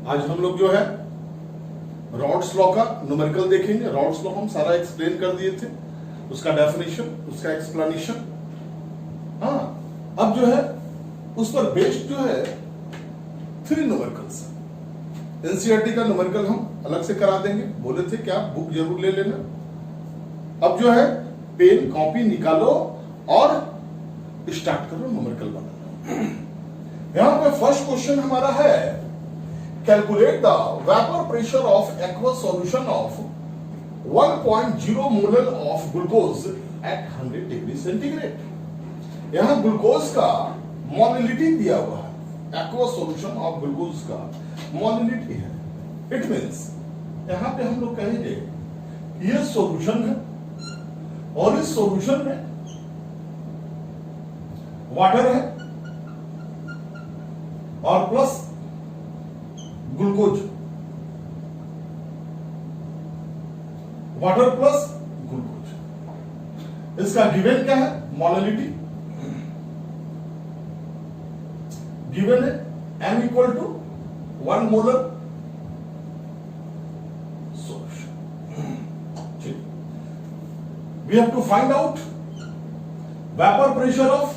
आज हम लोग जो है रॉड्स लॉ का न्यूमेरिकल देखेंगे। रॉड्स लॉ हम सारा एक्सप्लेन कर दिए थे, उसका डेफिनेशन, उसका एक्सप्लेनेशन। हाँ, अब जो है उस पर बेस्ड जो है 3 न्यूमेरिकल्स। एनसीईआरटी का न्यूमेरिकल हम अलग से करा देंगे, बोले थे कि आप बुक जरूर ले लेना। अब जो है पेन कॉपी निकालो और स्टार्ट करो न्यूमेरिकल बनाना। यहां पे फर्स्ट क्वेश्चन हमारा है, calculate the vapour pressure of aqueous solution of 1.0 molar of glucose at 100 degree centigrade. यहां ग्लूकोज का मोलिलिटी दिया हुआ है, एक्वस सॉल्यूशन ऑफ ग्लूकोज का मोलिलिटी है। इट मींस यहां पे हम लोग कहेंगे ये सॉल्यूशन है और इस सॉल्यूशन में वाटर है और plus glucose, water plus glucose. इसका गिवन क्या है? मोलिलिटी गिवन है m equal to 1 molar solution. ठीक, we have to find out vapour pressure of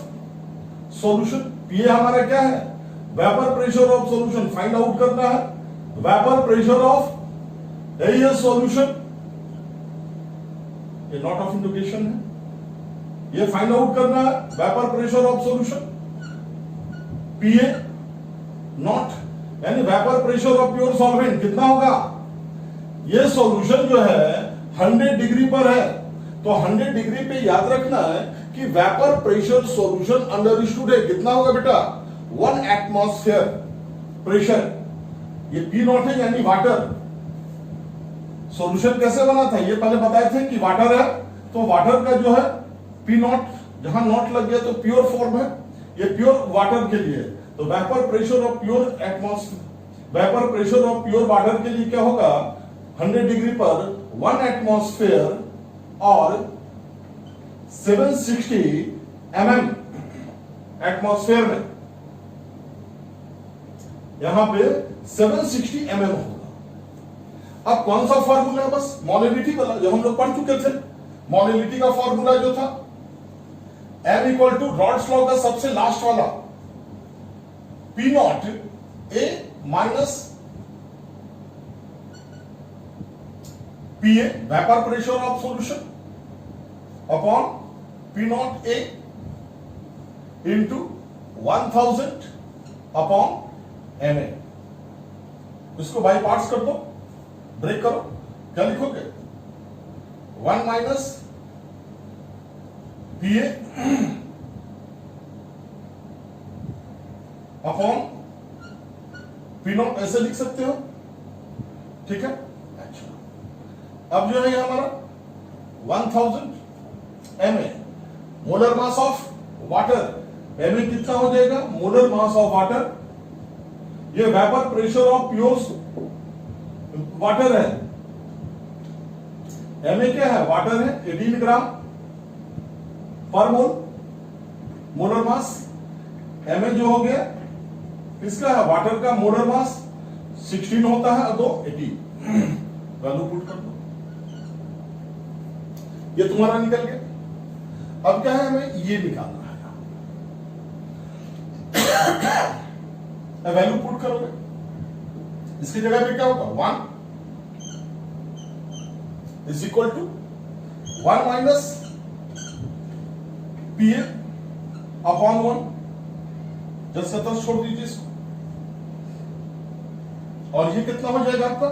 solution. ये हमारा क्या है? Vapour pressure of solution find out करना है। वेपर प्रेशर ऑफ ये सॉल्यूशन, ये नॉट ऑफ इंडिकेशन है, ये फाइंड आउट करना है। Vapour pressure of solution P नॉट, naught vapour pressure of pure solvent कितना होगा? ये सॉल्यूशन जो है 100 डिग्री पर है, तो 100 डिग्री पे याद रखना है कि वेपर प्रेशर सॉल्यूशन अंडरस्टूड है कितना होगा बेटा? 1 एटमॉस्फेयर प्रेशर। ये पी नॉट है यानी वाटर। सॉल्यूशन कैसे बना था ये पहले बताए थे कि वाटर है, तो वाटर का जो है पी नॉट, जहां नॉट लग गया तो प्योर फॉर्म है, ये प्योर वाटर के लिए। तो vapour pressure of pure atmosphere, vapour pressure of pure water के लिए क्या होगा? 100 डिग्री पर 1 एटमॉस्फेयर और 760 mm एटमॉस्फेयर में, यहां पे 760 mm होगा। अब कौन सा फॉर्मूला है? बस मोलिलिटी वाला जो हम लोग पढ़ चुके थे। मोलिलिटी का फॉर्मूला जो था m equal to Raoult's law का सबसे लास्ट वाला P naught A minus PA vapour pressure of solution upon P naught A into 1000 upon M A. इसको बाई पार्ट्स कर दो, ब्रेक करो। क्या लिखोगे? 1 minus PA upon P not, ऐसे लिख सकते हो। ठीक है, अच्छा। अब जो है ये हमारा 1000 M A, molar mass of water. M A कितना हो जाएगा? Molar mass of water. ये vapour pressure of pure water है। एम ए क्या है? वाटर है, 18 ग्राम पर मोल मोलर मास। एम ए जो हो गया इसका है वाटर का मोलर मास 16 होता है, तो 18 वैल्यू पुट कर दो, ये तुम्हारा निकल गया। अब क्या है? हमें ये निकालना है। वैल्यू पुट करोगे, इसकी जगह पे क्या होगा? 1 is equal to 1 minus P A upon 1। जब 70 छोड़ दीजिए इसको, और ये कितना हो जाएगा आपका?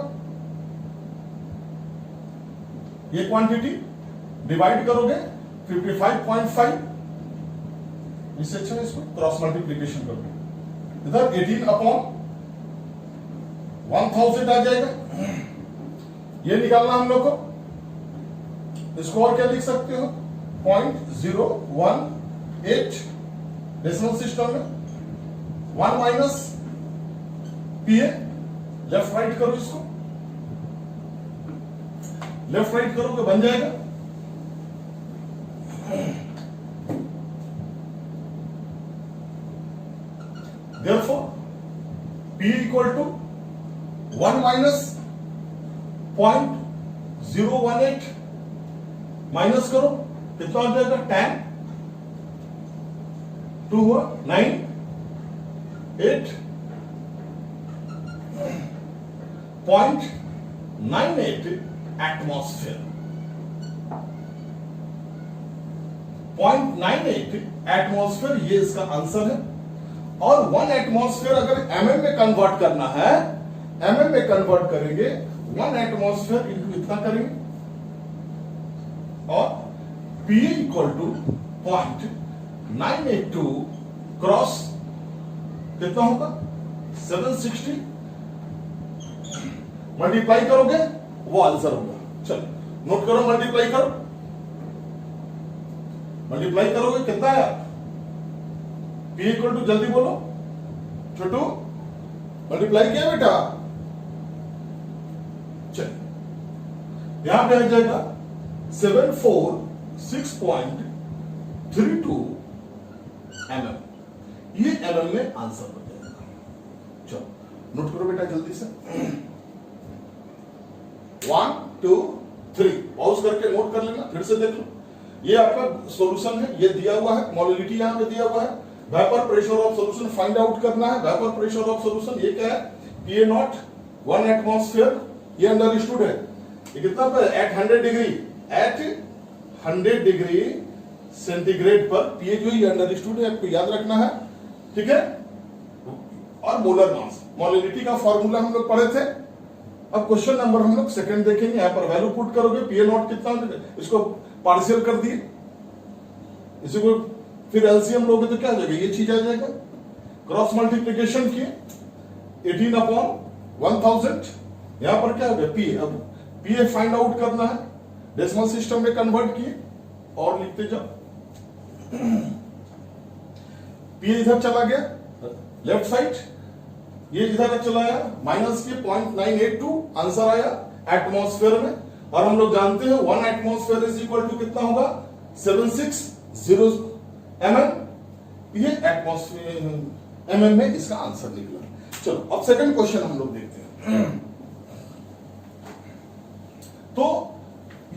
ये क्वांटिटी डिवाइड करोगे 55.5, इससे अच्छा है इसको क्रॉस मल्टीप्लीकेशन करोगे, इधर 18 अपॉन 1000 आ जाएगा। ये निकालना हम लोग को। इसको और क्या लिख सकते हो? 0.018 डेसिमल सिस्टम में 1 माइनस पीए। लेफ्ट राइट करो, इसको लेफ्ट राइट करोगे बन जाएगा Therefore, P equal to 1 minus 0.018 minus करो, कितना हो जाएगा? 10, 2 हुआ 9, 8 0.98 एटमॉस्फेयर। 0.98 एटमॉस्फेयर, ये इसका आंसर है। और 1 एटमॉस्फेयर अगर mm में कन्वर्ट करना है, mm में कन्वर्ट करेंगे, 1 एटमॉस्फेयर इंटू इतना करेंगे, और Pa इक्वल टू 0.982 क्रॉस कितना होगा? 760, मल्टीप्लाई करोगे वो आंसर होगा। चलो नोट करो, मल्टीप्लाई करो, मल्टीप्लाई करोगे कितना है? P इक्वल टू, जल्दी बोलो छोटू, मल्टीप्लाई किया बेटा? चलिए यहां पे आ जाएगा 746.32 mm, ये mm में आंसर हो जाएगा। चलो नोट करो बेटा जल्दी से, 1 2 3 पॉज करके नोट कर लेना, फिर से देख लो। ये आपका सॉल्यूशन है, ये दिया हुआ है, मोलिलिटी यहां पे दिया हुआ है, vapour pressure of solution find out करना है। वेपर प्रेशर ऑफ सॉल्यूशन ये क्या है? PA नॉट 1 एटमॉस्फेयर, ये अंडरस्टूड है। ये कितना पे? At 100 degree, at 100 degree centigrade पर PA जो ये अंडरस्टूड है, आपको याद रखना है, ठीक है। और मोलर मास, मोलिलिटी का फॉर्मूला हम लोग पढ़े थे। अब क्वेश्चन नंबर हम लोग सेकंड देखेंगे, यहां पर वैल्यू पुट करोगे, PA नॉट कितना, इसको पार्शियल कर दिए, इसी को फिर एलसीएम लोगे तो क्या आ जाएगा? ये चीज आ जाएगा। क्रॉस मल्टीप्लीकेशन किए 18/1000, यहां पर क्या हो गया? PA। अब PA फाइंड आउट करना है, डेसिमल सिस्टम में कन्वर्ट किए और लिखते जाओ। PA इधर चला गया लेफ्ट साइड, ये इधर चला आया, माइनस के 0.982 आंसर आया एटमॉस्फेयर में। और हम लोग जानते हैं 1 एटमॉस्फेयर इज इक्वल टू कितना होगा? 760 mm, ये एटमॉस्फेयर mm में इसका आंसर निकला। चलो अब सेकंड क्वेश्चन हम लोग देखते हैं। तो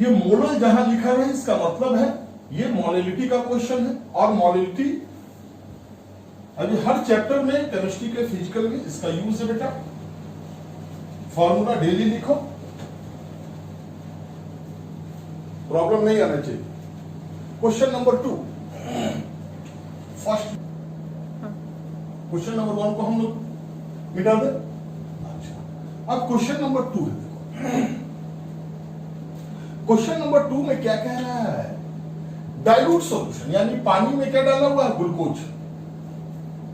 ये मोलर जहां लिखा है, इसका मतलब है ये मोलिलिटी का क्वेश्चन है। और मोलिलिटी अभी हर चैप्टर में, केमिस्ट्री के, फिजिकल में इसका यूज है बेटा। फॉर्मूला डेली लिखो, प्रॉब्लम नहीं आना चाहिए। Question number 2, first question number 1 को हम लोग मिटा दे। अच्छा, अब क्वेश्चन नंबर 2 है। क्वेश्चन नंबर 2 में क्या कह रहा है? डाइल्यूट सॉल्यूशन, यानी पानी में क्या डाला हुआ है? ग्लूकोज।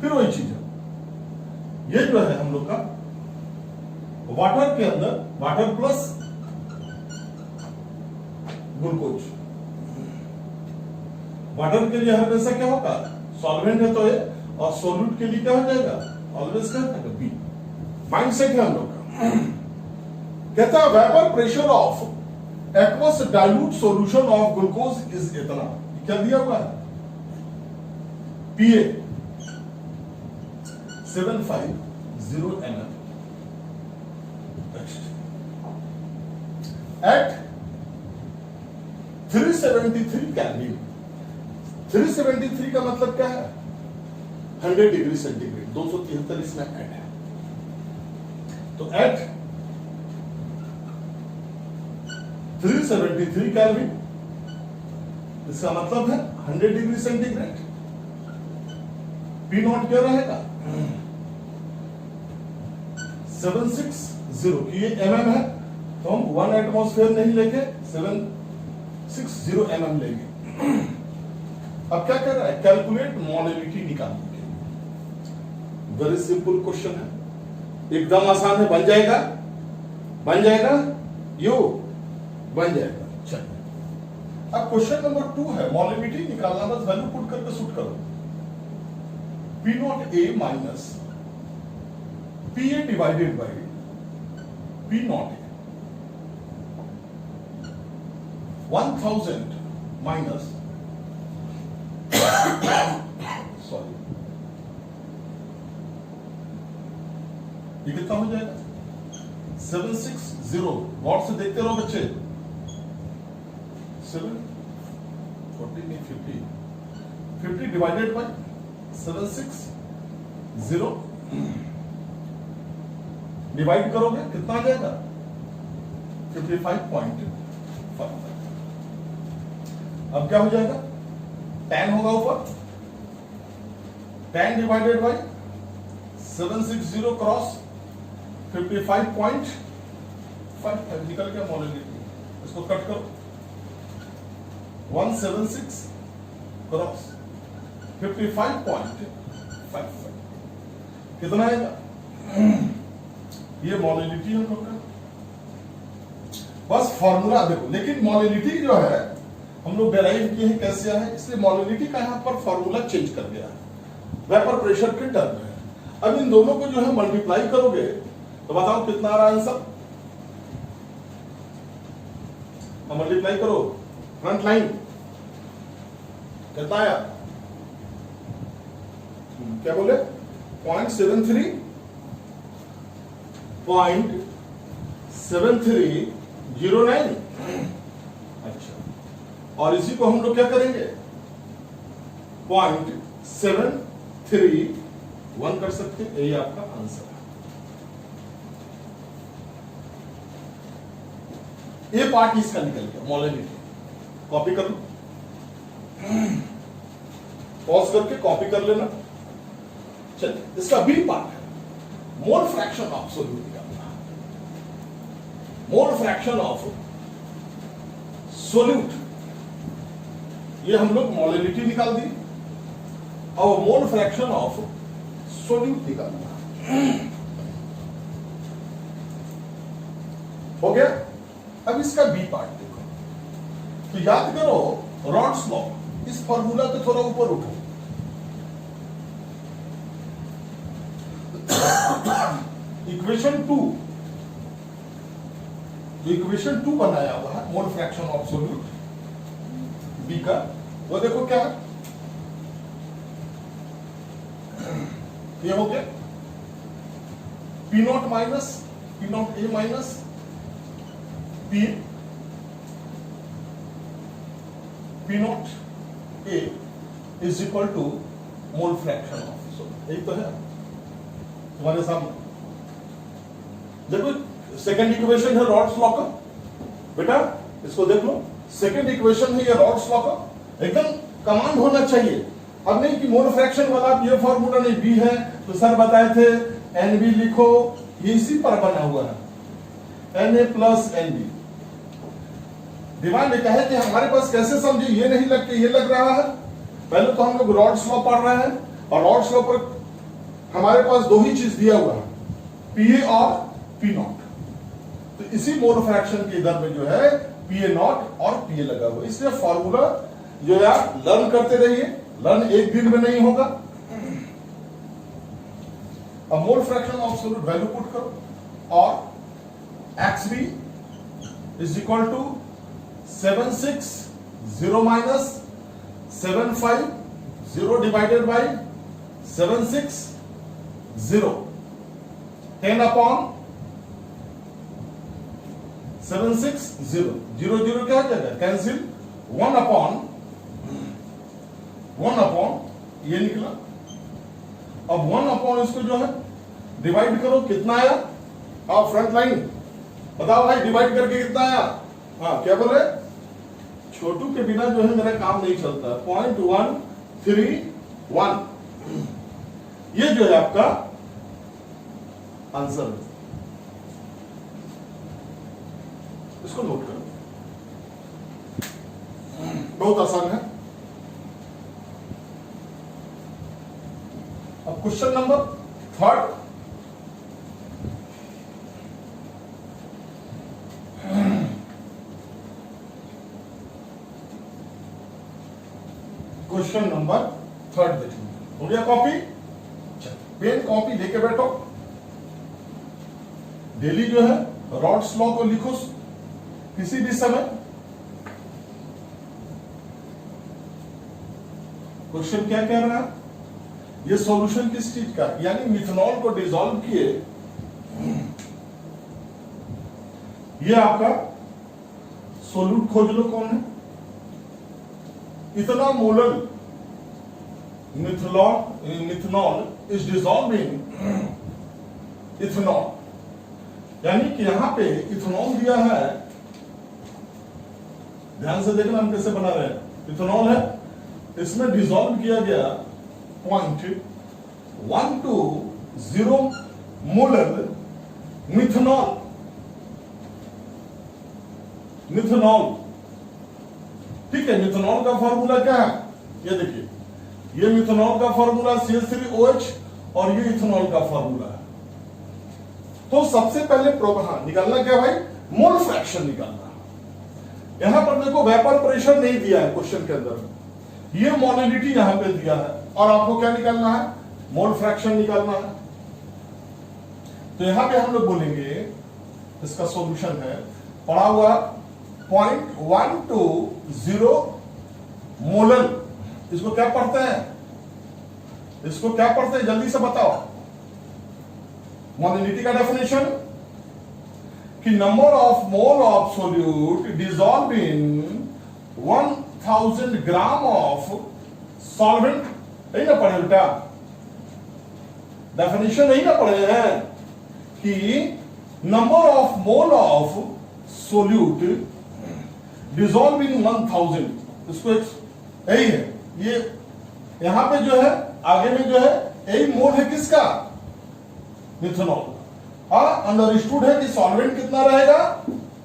फिर वही चीज है, ये जो है हम लोग का वाटर के अंदर, वाटर प्लस ग्लूकोज। वाटर के लिए हमेशा क्या होगा? सॉल्वेंट है तो ए, और सोल्यूट के लिए क्या हो जाएगा? ऑलवेज क्या है? बी। माइंडसेट है हम लोग का। कहता है vapour pressure of aqueous dilute solution of glucose is इतना। क्या दिया हुआ है? PA 750 mm at 373 kelvin. 373 का मतलब क्या है? 100 डिग्री सेंटीग्रेड, 273 इसमें ऐड है। तो एट 373 केल्विन, इसका मतलब है 100 डिग्री सेंटीग्रेड। P नॉट क्या रहेगा? 760, ये mm है, तो हम 1 एटमॉस्फेयर नहीं लेके 760 mm लेंगे। अब क्या कर रहा है? कैलकुलेट मोलिलिटी निकालने के लिए। वेरी सिंपल क्वेश्चन है, एकदम आसान है। बन जाएगा, बन जाएगा, यो बन जाएगा। चलिए अब क्वेश्चन नंबर 2 है, मोलिलिटी निकालना, बस वैल्यू पुट करके शूट करो। P not A minus PA divided by P not A 1000 minus, sorry, ये कितना हो जाएगा? 760 गौर से देखते रहो बच्चे। 50 डिवाइडेड बाय 760 डिवाइड करोगे कितना आ जाएगा 55.5। अब क्या हो जाएगा 10 होगा ऊपर, 10 डिवाइडेड बाय 760 क्रॉस 55.55 निकल गया मॉलिनिटी। इसको कट करो 176 क्रॉस 55.55 कितना आएगा? ये मॉलिनिटी हम लोग का बस फॉर्मूला देखो। लेकिन मॉलिनिटी जो है हम लोग डेराइव किए हैं कैसे है, इसलिए मॉलिनिटी का यहां पर फॉर्मूला चेंज कर दिया है, वेपर प्रेशर के टर्म में। अब इन दोनों को जो है मल्टीप्लाई करोगे तो बताओ कितना आ रहा है आंसर। मल्टीप्लाई करो फ्रंट लाइन कितना आया, क्या बोले 0.7309। अच्छा, और इसी को हम लोग क्या करेंगे 0.731 कर सकते हैं। यही आपका आंसर है। ये पार्ट इसका निकल गया मॉलिनिटी। कॉपी कर लो, पॉज करके कॉपी कर लेना। चलिए इसका बी पार्ट है मोल फ्रैक्शन ऑफ सोल्यूट निकालना। मोल फ्रैक्शन ऑफ सोल्यूट, ये हम लोग मॉलिनिटी निकाल दी और मोल फ्रैक्शन ऑफ सोल्यूट निकालना हो गया। अब इसका बी पार्ट देखो, तो याद करो रॉड्स लॉ, इस फॉर्मूला को थोड़ा ऊपर उठो। इक्वेशन 2, जो इक्वेशन 2 बनाया हुआ है mole fraction of solute B का, वो देखो क्या है, ये हो गया P naught minus P naught A minus P naught A is equal to mole fraction of solute. यही तो है तुम्हारे सामने। देखो सेकंड इक्वेशन है रॉड्स लॉ का, बेटा इसको देख लो। सेकंड इक्वेशन है ये रॉड्स लॉ का, एकदम कमांड होना चाहिए। अब नहीं कि मोल फ्रैक्शन वाला ये फॉर्मूला नहीं, बी है तो सर बताए थे एनबी लिखो, ये इसी पर बना हुआ है Na प्लस एनबी। दिमाग में कहे कि हमारे पास कैसे समझे, ये नहीं लग के ये लग रहा है। पहले तो हम लोग रॉड्स लॉ पढ़ रहे हैं और रॉड्स लॉ पर हमारे पास दो ही चीज दिया हुआ है, पीए और पी नॉट। तो इसी मोल फ्रैक्शन के इधर में जो है पीए नॉट और पीए लगा हुआ, इसलिए फॉर्मूला जो है आप लर्न करते रहिए, लर्न एक दिन में नहीं होगा। अब mole fraction of solute value put करो और XB is equal to 760 minus 750 divided by 760, 10 upon 760, 0 क्या हो जाएगा कैंसिल, 1 अपॉन ये निकला। अब 1 अपॉन इसको जो है डिवाइड करो, कितना आया? हाँ फ्रंट लाइन बताओ भाई, डिवाइड करके कितना आया? हाँ क्या बोले, छोटू के बिना जो है मेरा काम नहीं चलता। 0.131 ये जो है आपका आंसर है। इसको नोट करो, बहुत आसान है। अब क्वेश्चन नंबर 3। क्वेश्चन नंबर 3 देखेंगे। हो गया कॉपी? पेन कॉपी लेके बैठो। डेली जो है रॉड्स लॉ को लिखो किसी भी समय। क्वेश्चन क्या कह रहा है, ये सॉल्यूशन किस चीज का, यानी मिथनॉल को डिसॉल्व किए ये आपका सोल्यूट खोज लो कौन है। इतना molar methanol is dissolve in ethanol, यानी कि यहां पे इथेनॉल दिया है, ध्यान से देखना हम कैसे बना रहे हैं। इथेनॉल है, इसमें डिसॉल्व किया गया 0.120 मोलर मिथनॉल। मिथनॉल, ठीक है। मिथनॉल का फॉर्मूला क्या है, ये देखिए, ये मिथनॉल का फॉर्मूला CH3OH और ये इथेनॉल का फॉर्मूला है। तो सबसे पहले निकालना क्या भाई, मोल फ्रैक्शन निकालना। यहां पर देखो वेपर प्रेशर नहीं दिया है क्वेश्चन के अंदर, ये मोलिडिटी यहां पे दिया है, और आपको क्या निकालना है, मोल फ्रैक्शन निकालना है। तो यहां पे हम लोग बोलेंगे, इसका सॉल्यूशन है पड़ा हुआ 0.120 मोलर। इसको क्या पढ़ते हैं, इसको क्या पढ़ते हैं, जल्दी से बताओ। मोलिडिटी का डेफिनेशन कि number of mole of solute dissolve in 1000 gram of solvent. नहीं ना पढ़े बेटा, डेफिनेशन नहीं ना पढ़े हैं कि number of mole of solute dissolve in 1000। इसको यही है, ये यहां पे जो है आगे में जो है यही मोल है किसका, मिथनॉल। अंडरस्टूड है कि सॉल्वेंट कितना रहेगा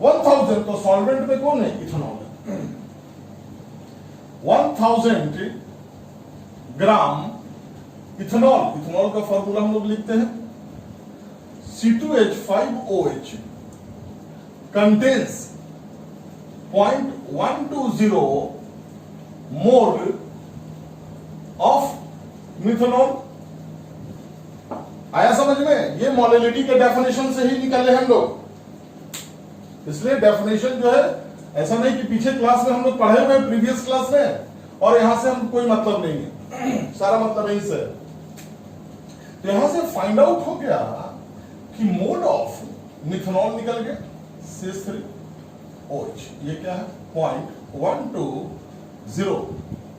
1000, तो सॉल्वेंट में कौन है, इथेनॉल है। 1000 ग्राम इथेनॉल, इथेनॉल का फॉर्मूला हम लोग लिखते हैं C2H5OH contains 0.120 mole of methanol. आया समझ में, ये मोलिडिटी के डेफिनेशन से ही निकले हम लोग। इसलिए डेफिनेशन जो है ऐसा नहीं कि पीछे क्लास में हम लोग पढ़े हुए प्रीवियस क्लास में और यहां से हम कोई मतलब नहीं है, सारा मतलब यहीं से। तो यहां से फाइंड आउट हो गया कि मोल ऑफ मिथनॉल निकल गया CH3OH, ये क्या है 0.120,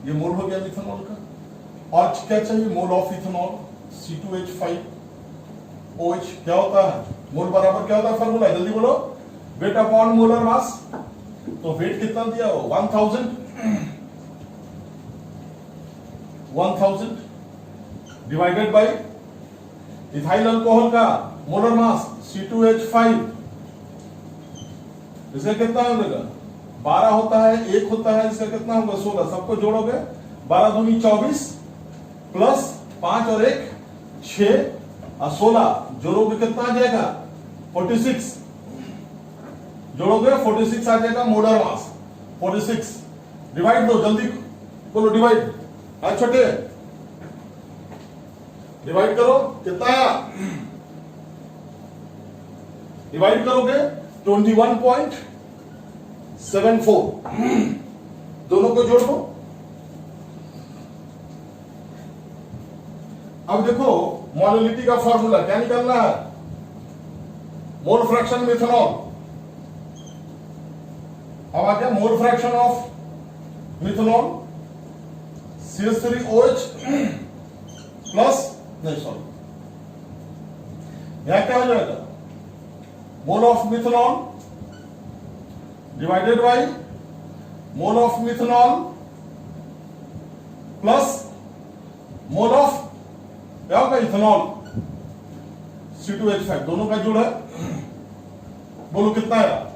ये मोल हो गया मिथनॉल का। और क्या चाहिए, मोल ऑफ इथेनॉल C2H5OH क्या होता है, मोल बराबर क्या होता है फॉर्मूला, जल्दी बोलो, वेट अपॉन मोलर मास। तो वेट कितना दिया हो 1000 डिवाइडेड बाय इथाइल अल्कोहल का मोलर मास C2H5, इसका कितना होगा 12 होता है, 1 होता है, इसका कितना होगा 16, सबको जोड़ोगे 12 दूनी 24 प्लस 5 और 1 6 और 16 जोड़ोगे कितना आ जाएगा 46, जोड़ोगे 46 आ जाएगा मोलर मास 46। डिवाइड दो, जल्दी बोलो डिवाइड, आज छोटे डिवाइड करो, कितना आया, डिवाइड करोगे 21.74, दोनों को जोड़ दो। अब देखो मोलिडिटी का फॉर्मूला क्या निकालना है, मोल फ्रैक्शन मिथनॉल। अब आ गया मोल fraction of methanol CH3OH plus, नहीं सॉरी, यहां क्या हो जाएगा, mole of methanol divided by mole of methanol plus mole of क्या होगा इथेनॉल C2H5, दोनों का जोड़ है। बोलो कितना है,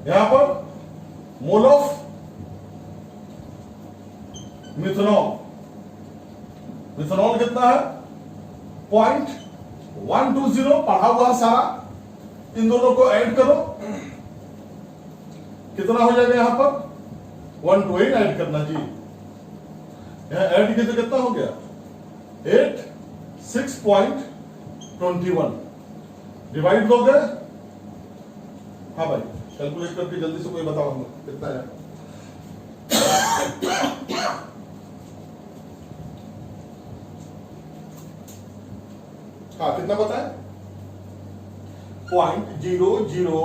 यहां पर मोल ऑफ मिथनॉल, मिथनॉल कितना है 0.120, पढ़ा हुआ सारा, इन दोनों को ऐड करो, कितना हो जाएगा यहां पर 128 ऐड करना जी, यहां ऐड किया तो कितना हो गया 86.21, डिवाइड हो गए, हाँ भाई कैलकुलेट करके जल्दी से कोई बताओ कितना है, हाँ कितना पता है 0.00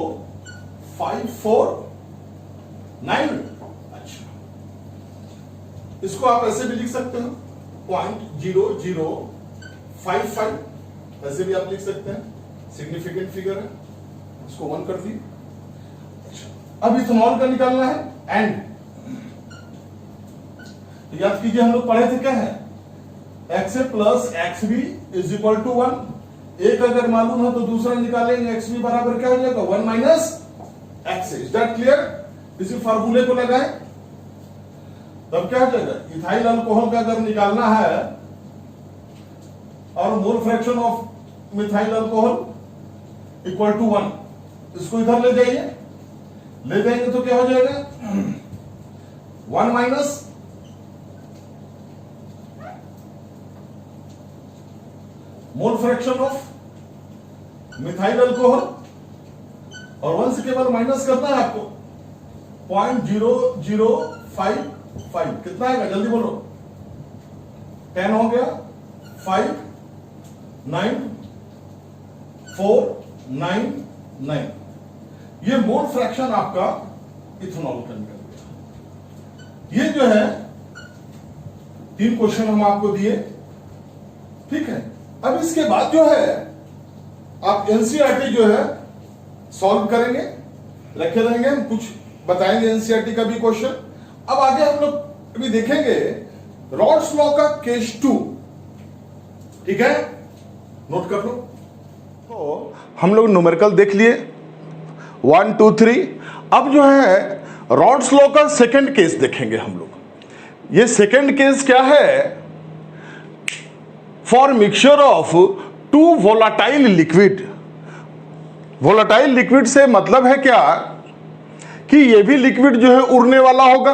549। अच्छा, इसको आप ऐसे भी लिख सकते हो 0.0055, ऐसे भी आप लिख सकते हैं, सिग्निफिकेंट फिगर है, इसको 1 कर दिए। अच्छा, अब इथेनॉल का निकालना है एंड। याद कीजिए हम लोग पढ़े थे क्या है, XA plus XB is equal to 1। एक अगर मालूम है तो दूसरा निकालेंगे, XB बराबर क्या हो जाएगा 1 minus XA। Is that clear? इसी फार्मूले को लगाएं तब क्या हो जाएगा, इथाइल अल्कोहल का अगर निकालना है और mole fraction of methyl alcohol equal to 1, इसको इधर ले जाइए, ले जाएंगे तो क्या हो जाएगा 1 minus mole fraction of methyl alcohol, और 1 से केवल माइनस करना है आपको 0.0055। कितना आएगा जल्दी बोलो, 10 हो गया, 59499। ये मोल फ्रैक्शन आपका इथेनॉल का निकल गया। ये जो है 3 क्वेश्चन हम आपको दिए, ठीक है। अब इसके बाद जो है आप एनसीईआरटी जो है सॉल्व करेंगे, रखे रहेंगे, हम कुछ बताएंगे एनसीईआरटी का भी क्वेश्चन। अब आगे हम लोग अभी देखेंगे रॉड्स लॉ का केस 2, ठीक है, नोट कर लो। तो हम लोग न्यूमेरिकल देख लिए 1 2 3। अब जो है रॉड्स लॉ का सेकंड केस देखेंगे हम लोग। ये सेकंड केस क्या है, for mixture of 2 volatile liquid. Volatile liquid से मतलब है क्या कि ये भी लिक्विड जो है उड़ने वाला होगा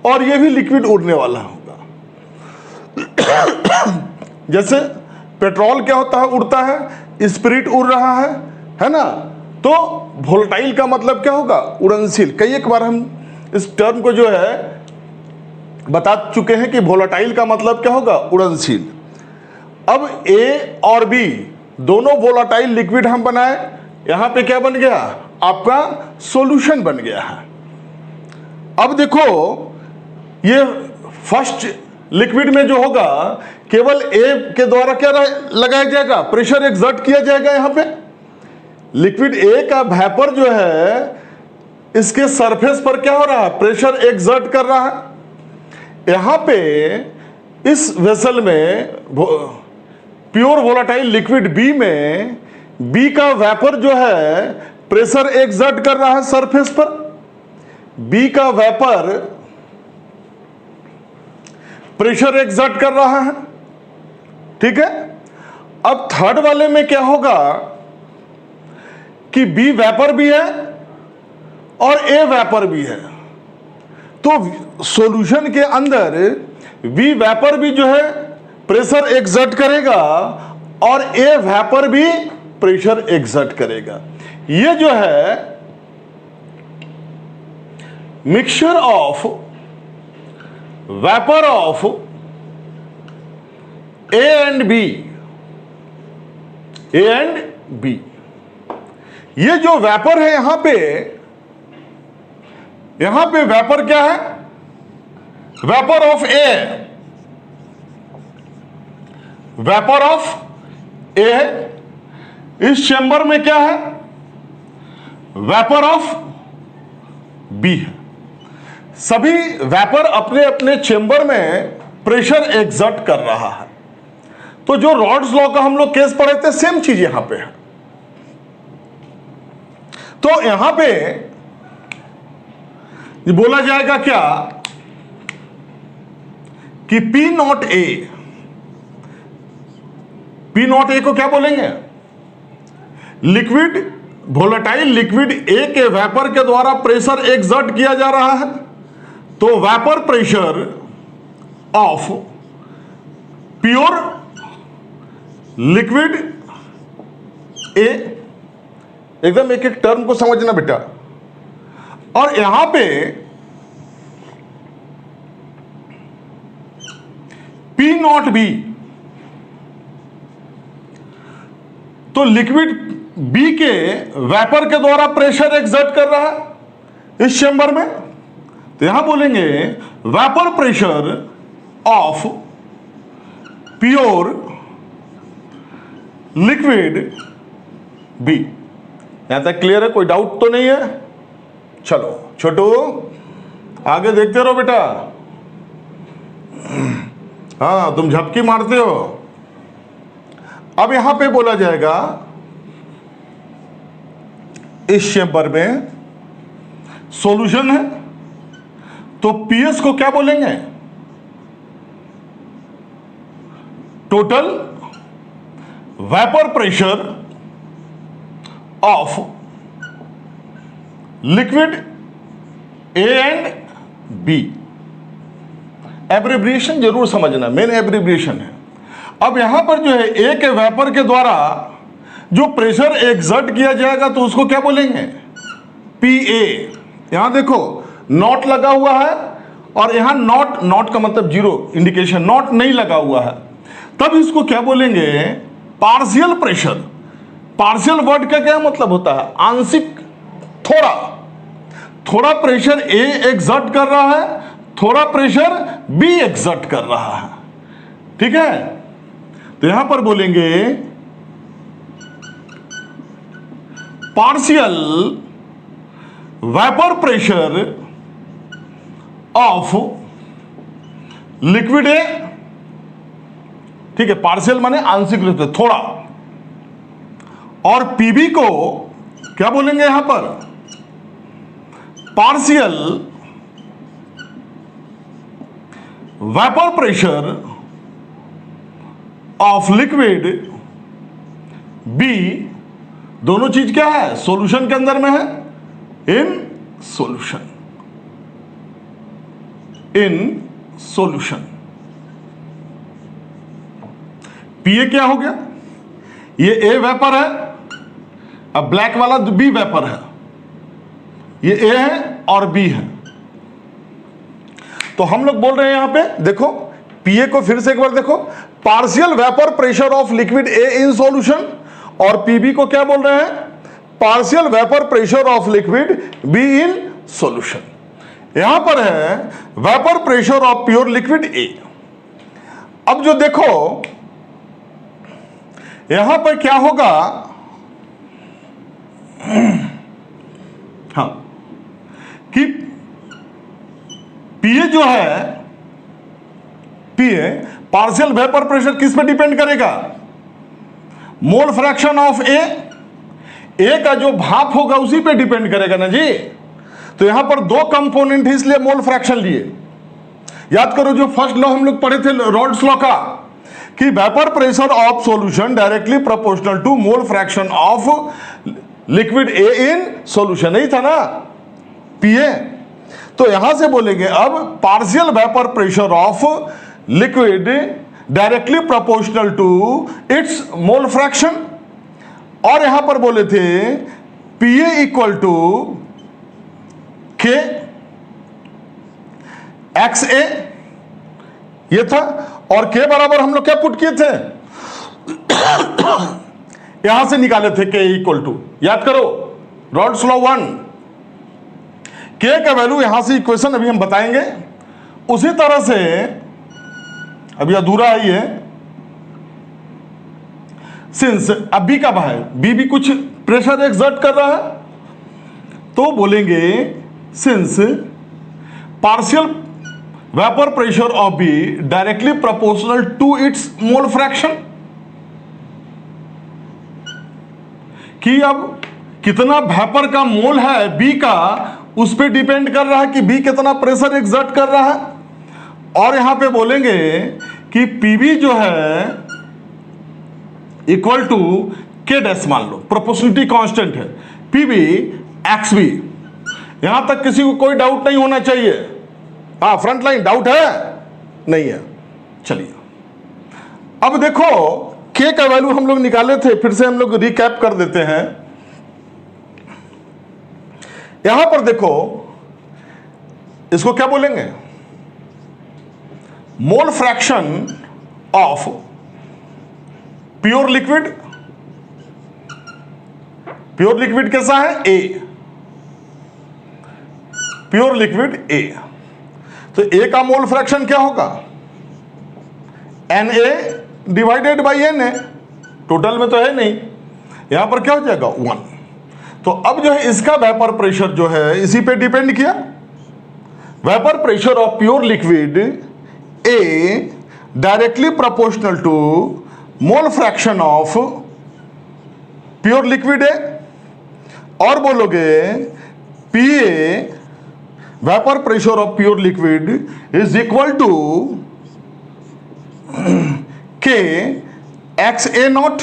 और ये भी लिक्विड उड़ने वाला होगा। जैसे पेट्रोल क्या होता है, उड़ता है, स्पिरिट उड़ रहा है ना। तो वोलेटाइल का मतलब क्या होगा, उड़नशील। कई एक बार हम इस टर्म को जो है बता चुके हैं कि वोलेटाइल का मतलब क्या होगा, उड़नशील। अब ए और बी दोनों वोलेटाइल लिक्विड हम बनाए, यहां पे क्या बन गया, आपका सॉल्यूशन बन गया है। अब देखो ये फर्स्ट लिक्विड में जो होगा केवल ए के द्वारा क्या लगाया जाएगा, प्रेशर एक्सर्ट किया जाएगा। यहां पे लिक्विड ए का वेपर जो है इसके सरफेस पर क्या हो रहा है, प्रेशर एक्सर्ट कर रहा है। यहां पे इस वेसल में प्योर वोलेटाइल लिक्विड बी में बी का वेपर जो है प्रेशर एक्सर्ट कर रहा है सरफेस पर। बी का वेपर प्रेशर एक्सर्ट कर रहा है, ठीक है। अब थर्ड वाले में क्या होगा कि बी वेपर भी है और ए वेपर भी है। तो सॉल्यूशन के अंदर बी वेपर भी जो है प्रेशर एक्सर्ट करेगा और ए वेपर भी प्रेशर एक्सर्ट करेगा। ये जो है mixture of vapour of A and B, A and B. ये जो वेपर है यहां पे वेपर क्या है, vapour of A, vapour of A. इस चेंबर में क्या है, वेपर ऑफ बी है। सभी वेपर अपने अपने चेंबर में प्रेशर एक्सर्ट कर रहा है। तो जो रॉड्स लॉ का हम लोग केस पढ़े थे सेम चीज यहां पे है। तो यहां पे बोला जाएगा क्या कि पी नॉट ए को क्या बोलेंगे, लिक्विड वोलेटाइल लिक्विड ए के वेपर के द्वारा प्रेशर एक्सर्ट किया जा रहा है। तो vapour pressure of pure liquid ए, एकदम एक एक टर्म को समझना बेटा। और यहां पे पी नॉट बी, तो लिक्विड बी के वेपर के द्वारा प्रेशर एक्सर्ट कर रहा है इस चेंबर में, तो यहां बोलेंगे vapour pressure of pure liquid B. यहां तक क्लियर है? कोई डाउट तो नहीं है? चलो छोटू आगे देखते रहो बेटा। हाँ तुम झपकी मारते हो। अब यहां पे बोला जाएगा इस चेंबर में सॉल्यूशन है, तो पीएस को क्या बोलेंगे? Total vapour pressure of liquid A and B. Abbreviation जरूर समझना, मेन एब्रिविएशन है। अब यहां पर जो है ए के वेपर के द्वारा जो प्रेशर एक्सर्ट किया जाएगा तो उसको क्या बोलेंगे? P A. यहां देखो नॉट लगा हुआ है और यहां नॉट का मतलब जीरो इंडिकेशन, नॉट नहीं लगा हुआ है, तब इसको क्या बोलेंगे? Partial pressure. पार्शियल वर्ड का क्या मतलब होता है? आंशिक, थोड़ा प्रेशर ए एक्सर्ट कर रहा है, थोड़ा प्रेशर बी एक्सर्ट कर रहा है। ठीक है, तो यहां पर बोलेंगे partial vapour pressure of liquid ए। ठीक है, पार्शियल माने आंशिक रूप से थोड़ा, और पीबी को क्या बोलेंगे यहां पर? Partial vapour pressure of liquid B. दोनों चीज क्या है? सॉल्यूशन के अंदर में है, इन सॉल्यूशन, इन सॉल्यूशन। पीए क्या हो गया? ये ए वेपर है, अब ब्लैक वाला बी वेपर है, ये ए है और बी है। तो हम लोग बोल रहे हैं यहां पे देखो, पीए को फिर से एक बार देखो, partial vapour pressure of liquid A in solution, और पीबी को क्या बोल रहे हैं? Partial vapour pressure of liquid be in solution. यहां पर है vapour pressure of pure liquid ए। अब जो देखो यहां पर क्या होगा, हाँ, कि पीए जो है, पीए पार्शियल वेपर प्रेशर किस पे डिपेंड करेगा? मोल फ्रैक्शन ऑफ ए का जो भाप होगा उसी पे डिपेंड करेगा ना जी। तो यहां पर दो कंपोनेंट है इसलिए मोल फ्रैक्शन लिए। याद करो जो फर्स्ट लॉ हम लोग पढ़े थे रॉल्ड्स लॉ का, कि vapour pressure of solution directly proportional to mole fraction of liquid A in solution, नहीं था ना पीए। तो यहां से बोलेंगे अब partial vapour pressure of liquid directly proportional to its mole fraction, और यहां पर बोले थे PA equal to K X A, ये था, और के बराबर हम लोग क्या पुट किए थे? यहां से निकाले थे के इक्वल टू, याद करो रॉल्ड्स लॉ 1, के का वैल्यू यहां से इक्वेशन अभी हम बताएंगे। उसी तरह से अभी अधूरा है ये, सिंस अब बी का है, बी भी कुछ प्रेशर एक्सर्ट कर रहा है, तो बोलेंगे since partial vapour pressure of B directly proportional to its mole fraction, कि अब कितना वेपर का मोल है बी का उस पर डिपेंड कर रहा है कि बी कितना प्रेशर एक्सर्ट कर रहा है। और यहां पे बोलेंगे कि पीबी जो है इक्वल टू के डैश, मान लो प्रोपोर्शनलिटी कांस्टेंट है, पीबी एक्स बी। यहां तक किसी को कोई डाउट नहीं होना चाहिए। हाँ, फ्रंट लाइन डाउट है? नहीं है। चलिए अब देखो के का वैल्यू हम लोग निकाले थे, फिर से हम लोग रिकैप कर देते हैं। यहां पर देखो इसको क्या बोलेंगे? Mole fraction of pure liquid pure liquid कैसा है? ए, प्योर लिक्विड ए। तो ए का मोल फ्रैक्शन क्या होगा? Na divided by Na, total में तो है नहीं, यहां पर क्या हो जाएगा? 1। तो अब जो है इसका वेपर प्रेशर जो है इसी पे डिपेंड किया। Vapour pressure of pure liquid A directly proportional to mole fraction of pure liquid A, और बोलोगे Pa vapour pressure of pure liquid is equal to K XA naught,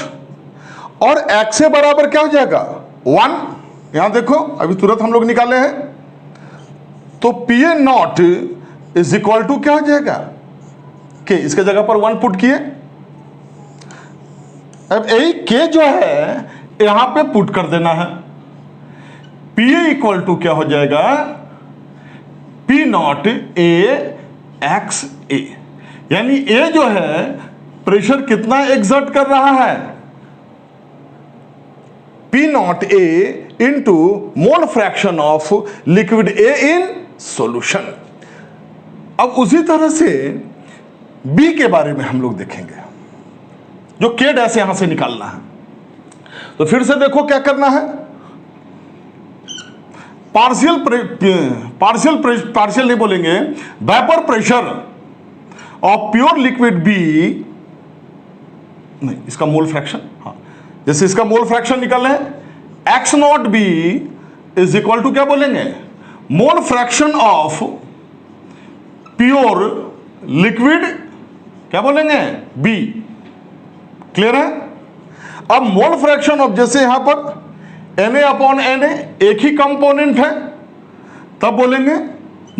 और XA बराबर क्या हो जाएगा? 1। यहां देखो अभी तुरंत हम लोग निकाले हैं, तो PA naught is equal to क्या हो जाएगा? K, इसके जगह पर 1 पुट किए। अब यही K जो है यहां पे पुट कर देना है। PA इक्वल टू क्या हो जाएगा? P नॉट A XA, यानी A जो है प्रेशर कितना एग्जर्ट कर रहा है? P not A into mole fraction of liquid A in solution. अब उसी तरह से B के बारे में हम लोग देखेंगे, जो K डैश यहां से निकालना है। तो फिर से देखो क्या करना है। पार्शियल नहीं बोलेंगे, vapour pressure of pure liquid B, नहीं इसका मोल फ्रैक्शन, हाँ जैसे इसका मोल फ्रैक्शन निकाल है, X naught B is equal to क्या बोलेंगे? Mole fraction of pure liquid क्या बोलेंगे? बी। क्लियर है? अब मोल फ्रैक्शन ऑफ, जैसे यहां पर Na अपॉन Na एक ही कंपोनेंट है, तब बोलेंगे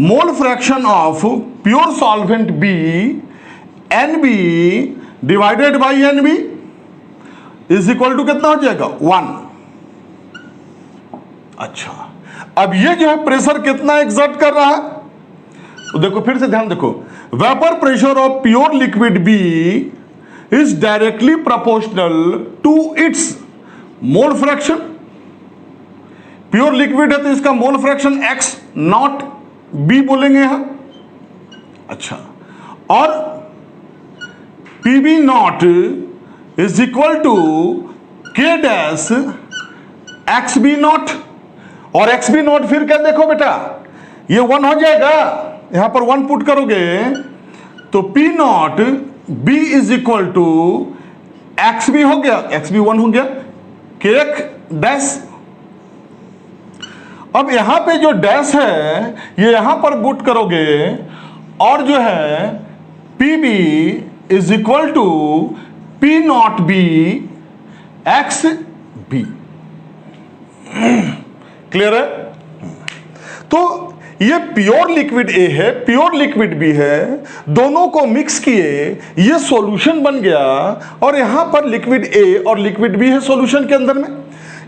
mole fraction of pure solvent B Nb divided by Nb is equal to कितना हो जाएगा? 1। अच्छा, अब ये जो है प्रेशर कितना एग्जर्ट कर रहा है? तो देखो फिर से ध्यान देखो, vapour pressure of pure liquid B is directly proportional to its mole fraction. Pure liquid है तो इसका mole fraction x naught b बोलेंगे यहां। अच्छा, और Pb naught is equal to K dash XB naught, और XB नॉट फिर क्या देखो बेटा, ये 1 हो जाएगा, यहां पर 1 पुट करोगे तो P naught B is equal to XB हो गया, XB 1 हो गया, K डैश। अब यहां पे जो डैश है ये यहां पर पुट करोगे, और जो है Pb is equal to P naught B XB। Clear है? तो ये प्योर लिक्विड A है, प्योर लिक्विड B है, दोनों को मिक्स किए ये सॉल्यूशन बन गया, और यहां पर लिक्विड A और लिक्विड B है सॉल्यूशन के अंदर में।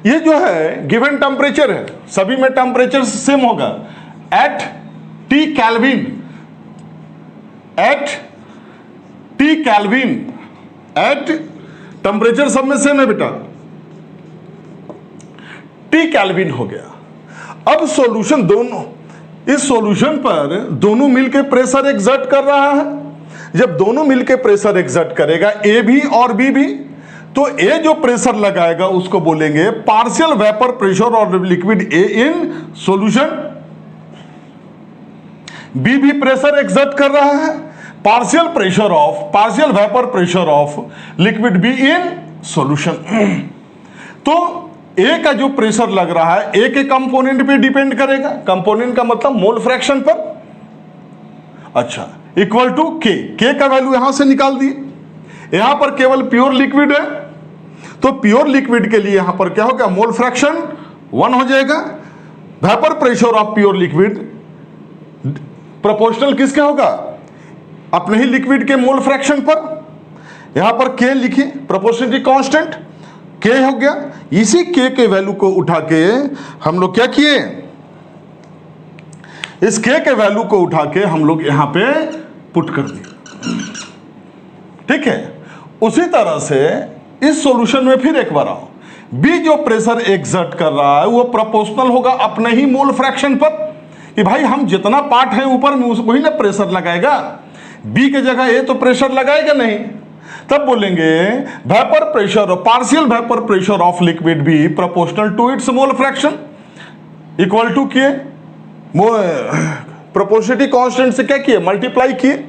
ये जो है गिवन टेम्परेचर है, सभी में टेम्परेचर सेम होगा, at T kelvin, at T kelvin, at temperature सब में सेम है बेटा, T कैल्विन हो गया। अब सॉल्यूशन दोनों, इस सॉल्यूशन पर दोनों मिलकर प्रेशर एक्सर्ट कर रहा है। जब दोनों मिलकर प्रेशर एक्सर्ट करेगा A भी और B भी, तो A जो प्रेशर लगाएगा उसको बोलेंगे पार्शियल वेपर प्रेशर और liquid A in solution. B भी प्रेशर एक्सर्ट कर रहा है, partial vapour pressure of liquid B in solution. तो A का जो प्रेशर लग रहा है A के कंपोनेंट पे डिपेंड करेगा, कंपोनेंट का मतलब मोल फ्रैक्शन पर। अच्छा, इक्वल टू K का वैल्यू यहां से निकाल दिए, यहां पर केवल प्योर लिक्विड है, तो प्योर लिक्विड के लिए यहां पर क्या होगा? मोल फ्रैक्शन 1 हो जाएगा। Vapour pressure of pure liquid proportional किसके होगा? अपने ही लिक्विड के मोल फ्रैक्शन पर। यहां पर K लिखिए, प्रोपोर्शनलिटी कांस्टेंट K हो गया। इसी K के वैल्यू को उठा के हम लोग क्या किए, इस K के वैल्यू को उठा के हम लोग यहां पे पुट कर दिए। ठीक है, उसी तरह से इस सॉल्यूशन में फिर एक बार आओ, बी जो प्रेशर एक्सर्ट कर रहा है वो प्रोपोर्शनल होगा अपने ही मोल फ्रैक्शन पर, कि भाई हम जितना पार्ट है ऊपर में उसको ही ना प्रेशर लगाएगा, बी के जगह ए तो प्रेशर लगाएगा नहीं। तब बोलेंगे vapour pressure, partial vapour pressure of liquid B proportional to its mole fraction, equal to किए प्रोपोर्शनलिटी कांस्टेंट से क्या किए, मल्टीप्लाई किए।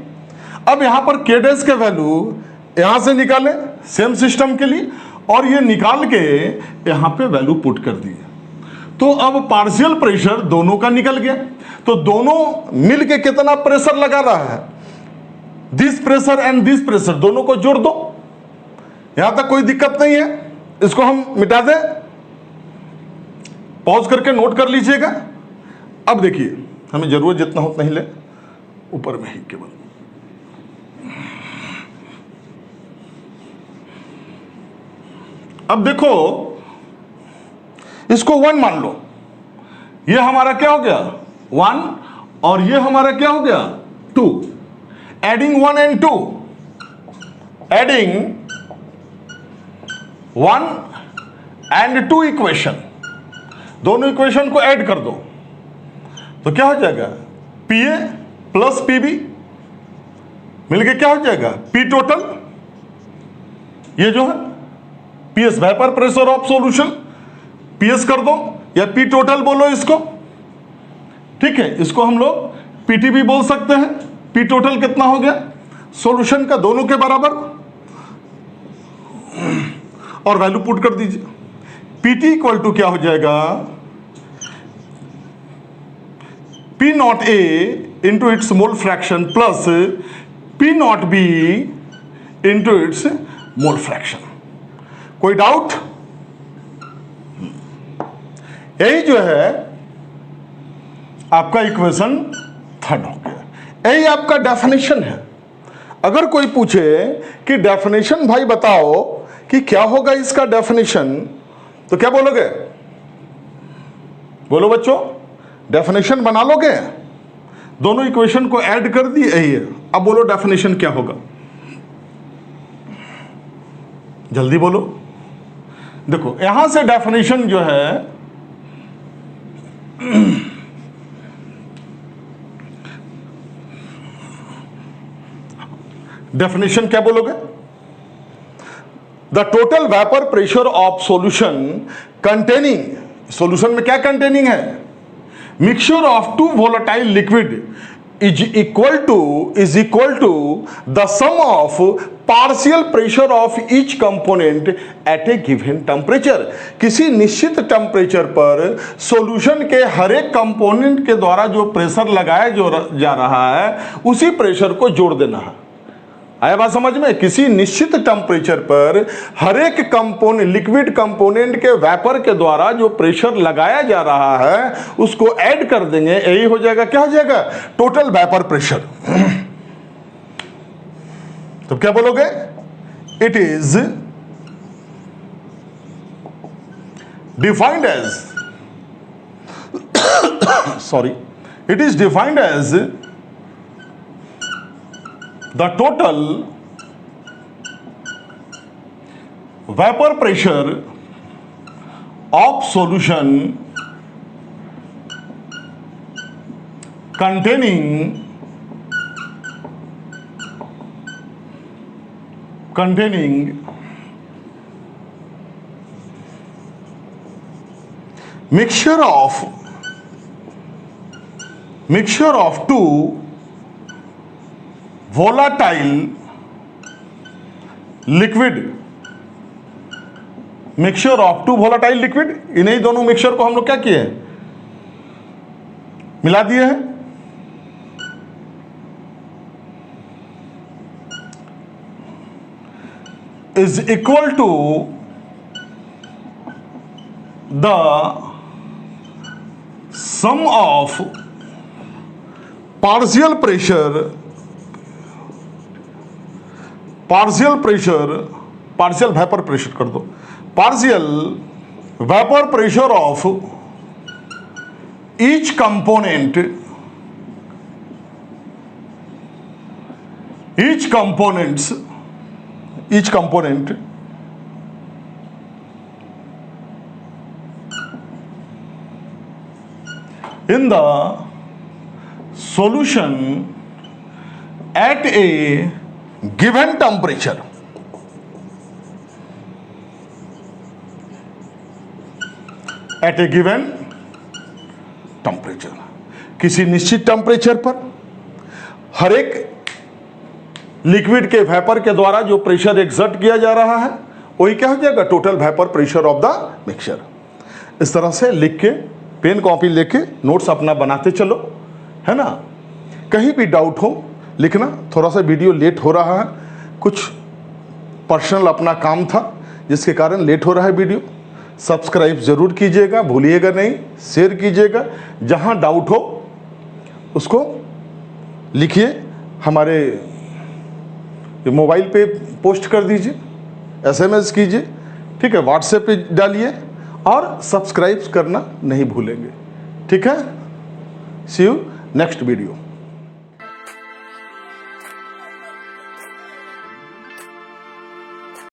अब यहां पर के डैश के वैल्यू यहां से निकाले सेम सिस्टम के लिए, और ये निकाल के यहां पे वैल्यू पुट कर दिए। तो अब पार्शियल प्रेशर दोनों का निकल गया, तो दोनों मिलके कितना प्रेशर लगा रहा है, this pressure and this pressure, दोनों को जोड़ दो, यहां तक कोई दिक्कत नहीं है। इसको हम मिटा दें, पॉज करके नोट कर लीजिएगा। अब देखिए, हमें जरूरत जितना हो उतना ही ले, ऊपर में ही केवल। अब देखो, इसको 1 मान लो, ये हमारा क्या हो गया 1, और ये हमारा क्या हो गया 2। Adding 1 and 2, adding 1 and 2 equation, दोनों इक्वेशन को ऐड कर दो तो क्या हो जाएगा P A plus P B मिलके क्या हो जाएगा पी टोटल। ये जो है PS vapour pressure of solution, PS कर दो या पी टोटल बोलो इसको, ठीक है। इसको हम लोग पीटी भी बोल सकते हैं। पी टोटल कितना हो गया सॉल्यूशन का, दोनों के बराबर, और वैल्यू पुट कर दीजिए। पीटी इक्वल टू क्या हो जाएगा P naught A into its mole fraction plus P not be into its mole fraction. कोई डाउट? यही जो है आपका इक्वेशन 3 हो गया। यही आपका डेफिनेशन है। अगर कोई पूछे कि डेफिनेशन भाई बताओ कि क्या होगा इसका डेफिनेशन, तो क्या बोलोगे? बोलो बच्चों, डेफिनेशन बना लोगे? दोनों इक्वेशन को ऐड कर दी यही है। अब बोलो डेफिनेशन क्या होगा, जल्दी बोलो। देखो यहां से डेफिनेशन जो है डेफिनेशन क्या बोलोगे? The total vapour pressure of solution containing, solution में क्या कंटेनिंग है, mixture of 2 volatile liquid is equal to the sum of partial pressure of each component at a given temperature। किसी निश्चित टेम्परेचर पर सॉल्यूशन के हर एक कंपोनेंट के द्वारा जो प्रेशर लगाया जा रहा है उसी प्रेशर को जोड़ देना है। आया बात समझ में? किसी निश्चित टेम्परेचर पर हर एक कंपोनेंट, लिक्विड कंपोनेंट के वेपर के द्वारा जो प्रेशर लगाया जा रहा है उसको ऐड कर देंगे, यही हो जाएगा, क्या हो जाएगा टोटल वेपर प्रेशर। तो क्या बोलोगे? It is defined as sorry it is defined as the total vapor pressure of solution containing mixture of 2 volatile liquid, mixture of 2 volatile liquid, इन्हीं दोनों मिक्सचर को हम लोग क्या किए हैं, मिला दिए हैं। Is equal to the sum of partial pressure, partial vapour pressure कर दो, partial vapour pressure of each component in the solution at a given temperature. At a given temperature, किसी निश्चित टेम्परेचर पर हर एक लिक्विड के वेपर के द्वारा जो प्रेशर एक्सर्ट किया जा रहा है वही क्या हो जाएगा, total vapour pressure of the mixture. इस तरह से लिख के पेन कॉपी लेके नोट्स अपना बनाते चलो, है ना। कहीं भी डाउट हो लिखना। थोड़ा सा वीडियो लेट हो रहा है, कुछ पर्सनल अपना काम था जिसके कारण लेट हो रहा है वीडियो। सब्सक्राइब जरूर कीजिएगा, भूलिएगा नहीं, शेयर कीजिएगा। जहां डाउट हो उसको लिखिए, हमारे मोबाइल पे पोस्ट कर दीजिए, SMS कीजिए, ठीक है, व्हाट्सएप पे डालिए और सब्सक्राइब करना नहीं भूलेंगे, ठीक है। सी यू नेक्स्ट वीडियो।